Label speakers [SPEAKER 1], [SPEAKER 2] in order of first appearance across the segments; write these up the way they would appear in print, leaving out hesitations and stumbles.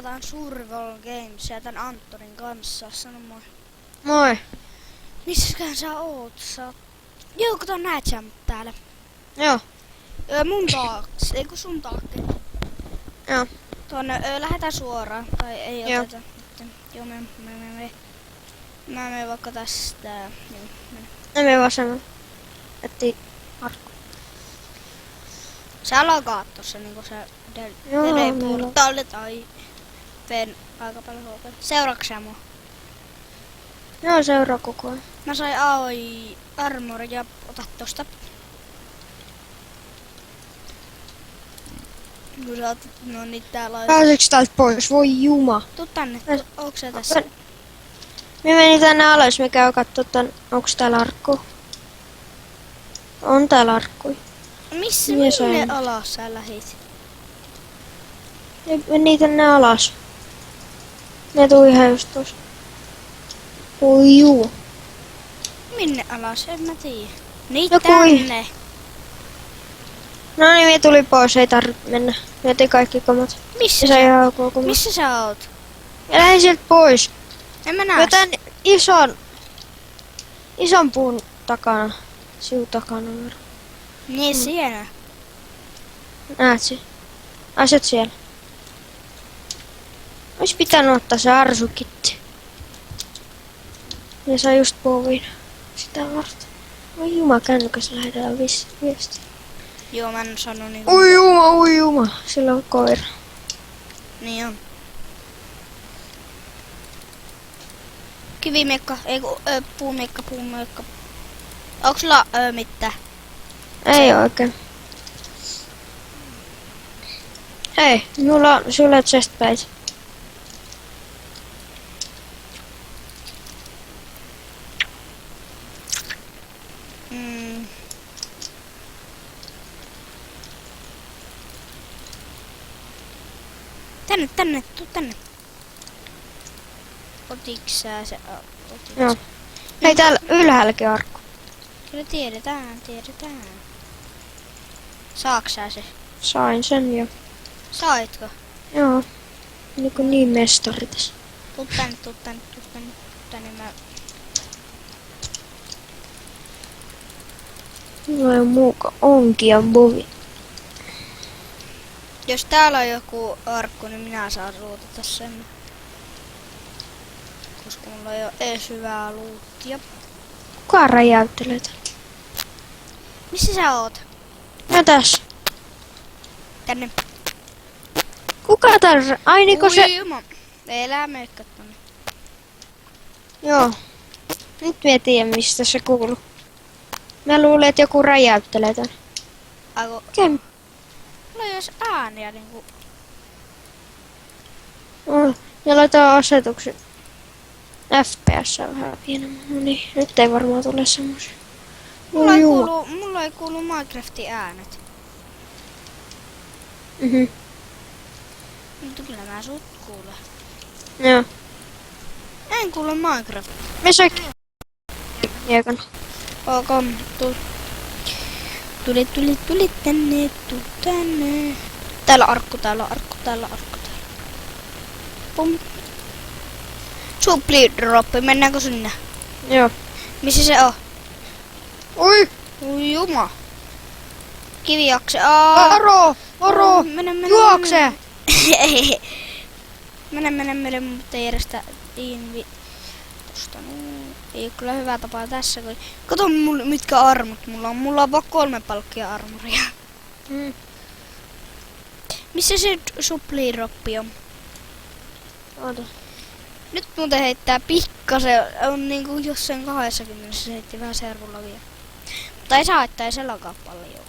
[SPEAKER 1] pelataan Survival Gamesia tän Antonin kanssa. Sano moi.
[SPEAKER 2] Moi.
[SPEAKER 1] Missäkään sä oot? Joo, kato näet sä mut täällä.
[SPEAKER 2] Joo.
[SPEAKER 1] Mun taakse, eiku sun taakse.
[SPEAKER 2] Joo.
[SPEAKER 1] Tuonne lähdetään suoraan. Tai ei
[SPEAKER 2] Joo.
[SPEAKER 1] oteta. Joo, mä menen vaikka tästä. Joo, mene.
[SPEAKER 2] Ne mene vasemmalle. Etti arkku.
[SPEAKER 1] Sä lagaat tossa niinku se
[SPEAKER 2] Joo,
[SPEAKER 1] teleportaali tai ven aika paljon HP. Seuraaks sä mua?
[SPEAKER 2] Joo, seuraa koko ajan.
[SPEAKER 1] Mä sain AOI armor ja ota tosta. Kun sä oot, no niin täällä on.
[SPEAKER 2] Pääseekö täältä pois? Voi juma.
[SPEAKER 1] Tuu tänne, onks sä tässä?
[SPEAKER 2] Me meni tänne alas, me käy kattoo tän, onks täällä arkku? On täällä arkkuja.
[SPEAKER 1] Missä
[SPEAKER 2] Mies
[SPEAKER 1] minne
[SPEAKER 2] on.
[SPEAKER 1] alas sä lähit?
[SPEAKER 2] Ne meni tänne alas. Ne tuli ihan just tossa. Voi juu.
[SPEAKER 1] Minne alas? En mä tiedä. Niin
[SPEAKER 2] No kui.
[SPEAKER 1] tänne.
[SPEAKER 2] No niin, me tuli pois, ei tarvitse mennä. Me otin kaikki kamat.
[SPEAKER 1] Missä
[SPEAKER 2] Ja se
[SPEAKER 1] sä?
[SPEAKER 2] ihan ok kamat.
[SPEAKER 1] Missä sä oot?
[SPEAKER 2] Ja lähdin sieltä pois.
[SPEAKER 1] En mä näe.
[SPEAKER 2] Tän ison puun takana. Siun takana.
[SPEAKER 1] Niin siellä.
[SPEAKER 2] Näet sen? Aset siellä. Ois pitänyt ottaa se arsukitti. Ne sai just povin sitä varten. Oi juma, kännykäs lähdetään viestiä.
[SPEAKER 1] Joo, mä en sano niin.
[SPEAKER 2] Ui juma. Sillä on koira.
[SPEAKER 1] Niin on. Kivimiekka, ei ku, puumiekka. Onks sulla mitään?
[SPEAKER 2] Ei oikein. Hei, sulla on chestplate.
[SPEAKER 1] Tänne, tuu tänne. Otiks sä se? Otiks?
[SPEAKER 2] Joo. Hei, täällä ylhäälläkin arkku.
[SPEAKER 1] Kyllä tiedetään. Saaks sä se?
[SPEAKER 2] Sain sen jo.
[SPEAKER 1] Saitko?
[SPEAKER 2] Joo. Niin mestari tässä.
[SPEAKER 1] Tuu tänne mä...
[SPEAKER 2] Mulla ei oo muuka onkia bovi.
[SPEAKER 1] Jos täällä on joku arkku, niin minä saan ruutata sen. Koska mulla ei oo ees hyvää luuttia.
[SPEAKER 2] Kuka räjäyttelee täällä?
[SPEAKER 1] Missä sä oot?
[SPEAKER 2] Mä tässä.
[SPEAKER 1] Tänne.
[SPEAKER 2] Kuka täällä? Ai niinku se...
[SPEAKER 1] Juma. Elää meikkä tonne.
[SPEAKER 2] Joo. Nyt mä tiedän mistä se kuuluu. Mä luulen, että joku räjäyttelee tän.
[SPEAKER 1] Aiku...
[SPEAKER 2] Ken?
[SPEAKER 1] Mulla ei ois ääniä niinku...
[SPEAKER 2] Oh, ja laitetaan asetuksen. FPS on vähän pienemmän. No niin, nyt ei varmaan tule semmosia.
[SPEAKER 1] Mulla ei kuulu Minecraftin äänet. Mutta kyllä mä sut kuulen.
[SPEAKER 2] Joo.
[SPEAKER 1] En kuule Minecraft.
[SPEAKER 2] Me sai miekana.
[SPEAKER 1] Ok, tuli tänne, tuu tänne. Täällä arkku. Pum. Supply droppi, mennäänkö sinne?
[SPEAKER 2] Joo.
[SPEAKER 1] Missä se on?
[SPEAKER 2] Oi!
[SPEAKER 1] Ui juma. Kivijakse.
[SPEAKER 2] Varo!
[SPEAKER 1] Mene.
[SPEAKER 2] Juokse!
[SPEAKER 1] Mene, mutta ei järjestä invi. Tosta noin. Ei oo kyllä hyvä tapa tässä. Kato mitkä armut mulla on. Mulla on vaan 3 palkkia armoria. Missä se supply droppi on?
[SPEAKER 2] Oota.
[SPEAKER 1] Nyt muuten heittää pikkasen, on niinku jossain 20 se heitti vähän servulla vielä. Mutta ei saa, että ei se lakaa paljon.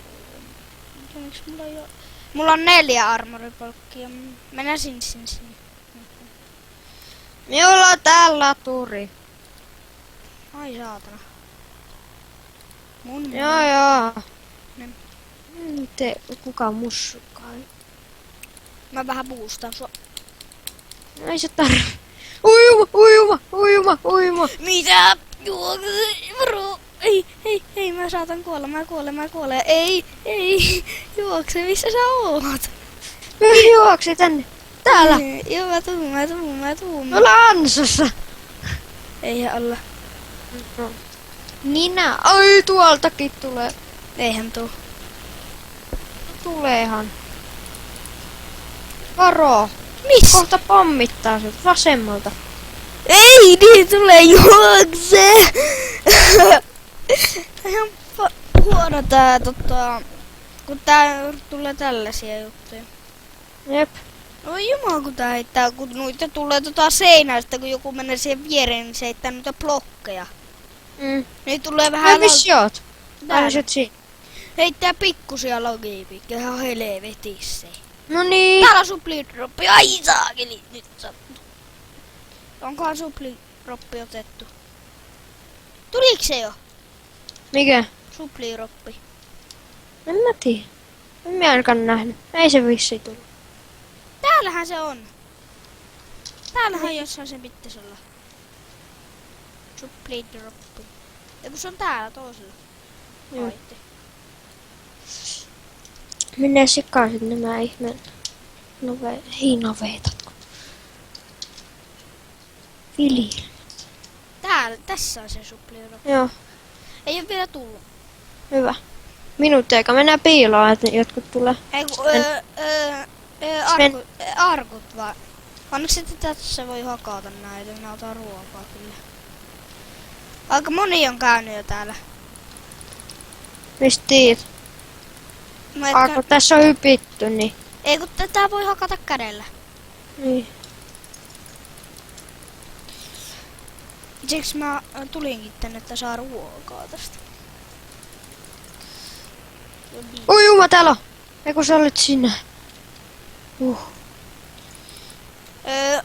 [SPEAKER 1] Miksi mulla ei oo? Mulla on 4 armoripalkkia. Mennään sinne.
[SPEAKER 2] Minulla on täällä laturi.
[SPEAKER 1] Ai saatana.
[SPEAKER 2] Joo.
[SPEAKER 1] Ne.
[SPEAKER 2] Miten kuka mussukaan?
[SPEAKER 1] Mä vähän boostan sua.
[SPEAKER 2] Ei se tarvi. Uijuma.
[SPEAKER 1] Mitä? Varo! Ei, mä saatan kuolla, mä kuolen. Ei, juokse, missä sä oot?
[SPEAKER 2] Juoksi tänne. täällä.
[SPEAKER 1] Joo, mä tuun.
[SPEAKER 2] Me ollaan ansassa.
[SPEAKER 1] Eihän olla.
[SPEAKER 2] No. Minä. Ai, tuoltakin tulee.
[SPEAKER 1] Eihän tuu.
[SPEAKER 2] Tuleehan. Varo.
[SPEAKER 1] Missä?
[SPEAKER 2] Kohta pommittaa sut vasemmalta.
[SPEAKER 1] Ei, niin tulee juokse! Ihan huono tää kun tää tulee tällaisia juttuja.
[SPEAKER 2] Jep.
[SPEAKER 1] Oi jumala, kun tää heittää, kun noita tulee seinästä, kun joku menee siihen viereen, niin se heittää noita blokkeja. Niin tulee vähän...
[SPEAKER 2] Ai, missä oot?
[SPEAKER 1] Täällä.
[SPEAKER 2] Ai, sä oot siinä.
[SPEAKER 1] Heittää pikkusia logiipiikkoja, ihan helvetissä.
[SPEAKER 2] No niin.
[SPEAKER 1] Täällä on suplidroppi, ai saakeli, nyt sattuu. Onkohan suplidroppi otettu? Tuliko se jo?
[SPEAKER 2] Mikä?
[SPEAKER 1] Suplidroppi.
[SPEAKER 2] En mä tiedä. En mä ainakaan nähnyt. Ei se vissi tullut.
[SPEAKER 1] Täällähän se on. Täällähän jossain se pitäisi olla. Suplidroppi. Ja kun se on täällä toisella.
[SPEAKER 2] Joo.
[SPEAKER 1] Laite.
[SPEAKER 2] Menee sekaisin nämä ihmeen hinaveetat. Viljelmät.
[SPEAKER 1] Täällä, tässä on se suplidroppi.
[SPEAKER 2] Joo,
[SPEAKER 1] Ei oo vielä tullut.
[SPEAKER 2] hyvä. Minuutti eikä mennä piiloon, että jotkut tulee.
[SPEAKER 1] Ei kun,
[SPEAKER 2] Men-
[SPEAKER 1] arkut vaan. Onneksi että tässä voi hakata näitä, minä otan ruokaa kyllä. Aika moni on käynyt jo täällä.
[SPEAKER 2] Mistä tiedät? Kun tässä on hypitty, niin...
[SPEAKER 1] Ei kun tätä voi hakata kädellä.
[SPEAKER 2] niin.
[SPEAKER 1] Siksi mä tulinkin tänne, että saa ruokaa tästä.
[SPEAKER 2] Oi juma, täällä on! Eiku sä olet sinä.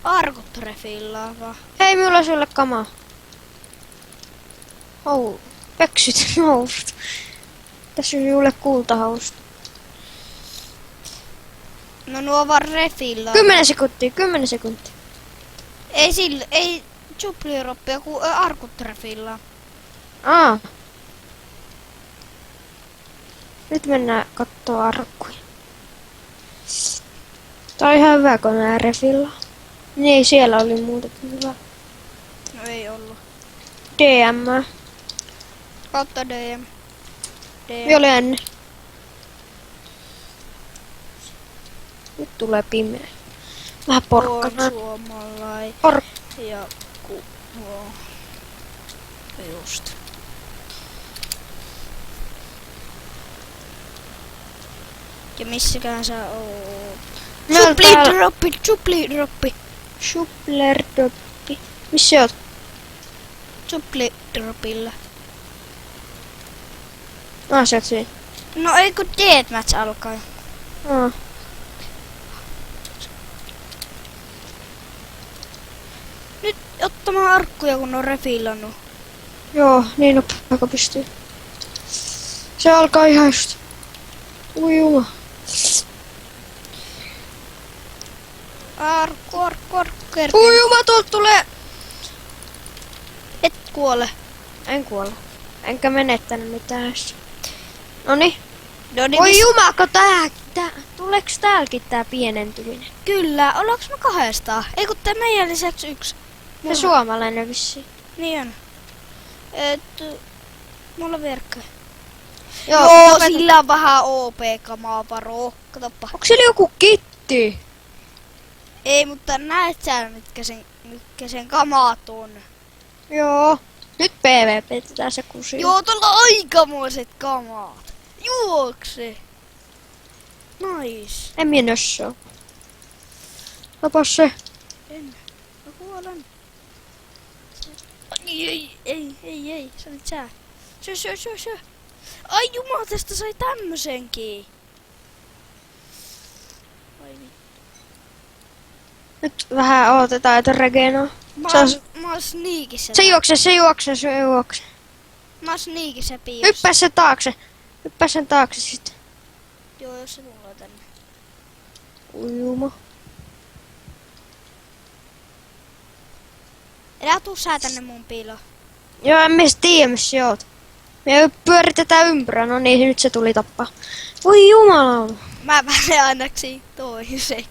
[SPEAKER 1] Arkut refillaa vaan.
[SPEAKER 2] Hei, minulla on sulle kamaa. Pöksyt, housut. Tässä on sulle kultahousut.
[SPEAKER 1] No nuo vaan refillaa.
[SPEAKER 2] 10 sekuntia, 10 sekuntia.
[SPEAKER 1] Ei supliroppia, kun arkut refillaa.
[SPEAKER 2] Nyt mennään kattoo arkkuja. Tää on ihan hyvä, kun nää refillaa. Niin, siellä oli muutakin hyvä.
[SPEAKER 1] No ei ollut.
[SPEAKER 2] DM.
[SPEAKER 1] Kautta DM.
[SPEAKER 2] Minä oli ennen. Nyt tulee pimeä. Vähän porkkana.
[SPEAKER 1] On suomalai. Ja joo. Just. Ja missäkään sä oot? Suplidroppi.
[SPEAKER 2] Suplerdoppi. Missä oot?
[SPEAKER 1] Suplidropilla.
[SPEAKER 2] Sä oot siinä.
[SPEAKER 1] No ei kun deathmatch alkaa. Nyt ottamaan arkkuja kun on refillannut.
[SPEAKER 2] Joo, niin nopea kun pystyy. Se alkaa ihan just. Ui juma.
[SPEAKER 1] Arkku.
[SPEAKER 2] Ui juma, tuolta tulee.
[SPEAKER 1] Et kuole.
[SPEAKER 2] En kuole. Enkä menettänyt mitään. Noniin.
[SPEAKER 1] No niin,
[SPEAKER 2] Oi jumako, tuleeks täälläkin tää pienentyminen?
[SPEAKER 1] Kyllä, ollaanko me kahdestaan? Ei kun tää meidän lisäksi yksi.
[SPEAKER 2] Se suomalainen vissiin.
[SPEAKER 1] Niin on. Mulla on verkko.
[SPEAKER 2] Joo,
[SPEAKER 1] Sillä on vähän OP-kamaa varo. Katoppa.
[SPEAKER 2] Onko siellä joku kitti?
[SPEAKER 1] Ei, mutta näet sä mitkä sen kamaat on.
[SPEAKER 2] Joo. Nyt PvP tätä se kusi.
[SPEAKER 1] Joo, tuolla on aikamoiset kamaat. Juokse. Nice.
[SPEAKER 2] En minä nössoo. Tapas se.
[SPEAKER 1] En. Mä kuolen. Ei. Se olit sä. Syö. Ai jumala, tästä sai tämmösenkin. Ai vittu.
[SPEAKER 2] Nyt vähän odotetaan, että regenoo.
[SPEAKER 1] Mä oon sneakissä.
[SPEAKER 2] Se juokse.
[SPEAKER 1] Mä oon sneakissä piilossa.
[SPEAKER 2] Hyppää sen taakse sitten.
[SPEAKER 1] Joo, jos se tulee tänne.
[SPEAKER 2] Ujuma.
[SPEAKER 1] Elä tuu sä tänne mun piiloon.
[SPEAKER 2] Joo, en mä tiedä missä oot. Me pyöritetään ympyrää, no niin, nyt se tuli tappaa. Voi jumala.
[SPEAKER 1] Mä lähden ainaksi toiseen.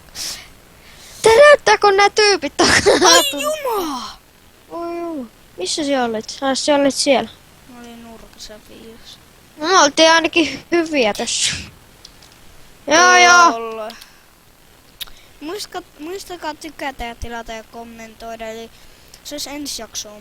[SPEAKER 2] Mitä Näyttääkö nää tyypit takana?
[SPEAKER 1] Ai jumala!
[SPEAKER 2] Oi juu. Missä sä olet? Sä olet siellä.
[SPEAKER 1] Mä olin nurkassa piilossa.
[SPEAKER 2] No, me oltiin ainakin hyviä tässä. Joo.
[SPEAKER 1] Olla. Muistakaa tykätä ja tilata ja kommentoida, eli se olisi ensi jaksoon.